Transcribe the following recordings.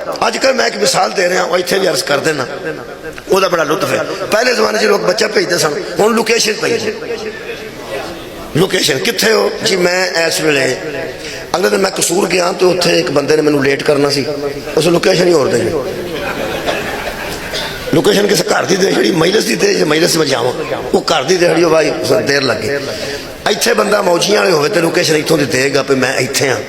अजकल मैं एक मिसाल दे रहा इतने भी अर्ज कर देना, वह बड़ा लुत्फ है। पहले जमाने से लोग बच्चा भेजते सन, हुण लोकेशन भेज, लोकेशन कित्थे हो जी, मैं इस वेले अगले दिन मैं कसूर गया तो उत्थे एक बंदे ने मैनू लेट करना सी, उस लोकेशन ही होर दे, लोकेशन किसी घर की दे जी, मजलिस की दे, मजलिस में जावां वो घर की दे भाई देर लगे। इत्थे बंदा मौजियां वाले होवे ते लोकेशन इत्थों दी देगा भी मैं इत्थे हाँ,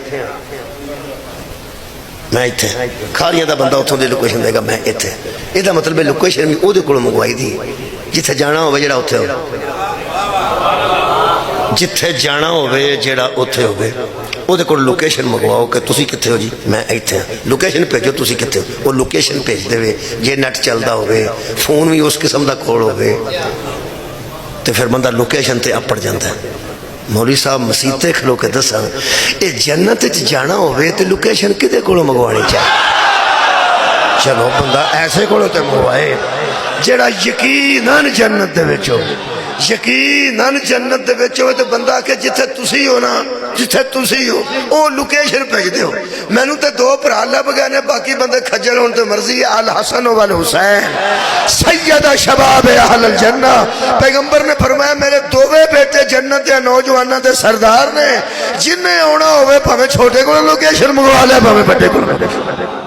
मैं इत्थे खारियां दा बंदा उत्थों दी लोकेशन देगा मैं इत्थे। इहदा मतलब है लोकेशन भी उहदे कोलों मंगवाई दी, जिथे जाना होवे जेड़ा उत्थे हो, जिथे जाना होवे जेड़ा उत्थे होवे उहदे कोल लोकेशन मंगवाओ कि तुसीं कित्थे हो जी, मैं इत्थे हाँ, लोकेशन भेजो तुसीं कित्थे हो, वो लोकेशन भेज देवे। जे नैट चलदा होवे, फोन भी उस किस्म दा कोल होवे तो फिर बंदा लोकेशन ते अपड़ जाता है। मौलवी साहब मसीते खलो के दसा, ये जन्नत जाना होवे तो लोकेशन किदे कोलों मंगवानी चाहिए? चलो बंदा ऐसे कोलों ते मंगवाए जेड़ा यकीनन जन्नत दे विच हो, यकीनन जन्नत दे विच होवे तो बंदा के जिथे तुसी हो ना, जिथे तुसी हो वो लोकेशन भेज दो। मैनू तो दो भरा लभ गए ने, बाकी बंदे खज्जल होने तो मर्जी है। अल हसन वल हुसैन सैयदा शबाब अहल जन्ना, पैगंबर ने फरमाया मेरे दोवे बेटे जन्नत के नौजवानों के सरदार ने, जिन्हें आना होवे भावें छोटे को लोकेशन मंगवा ले भावें बड़े को।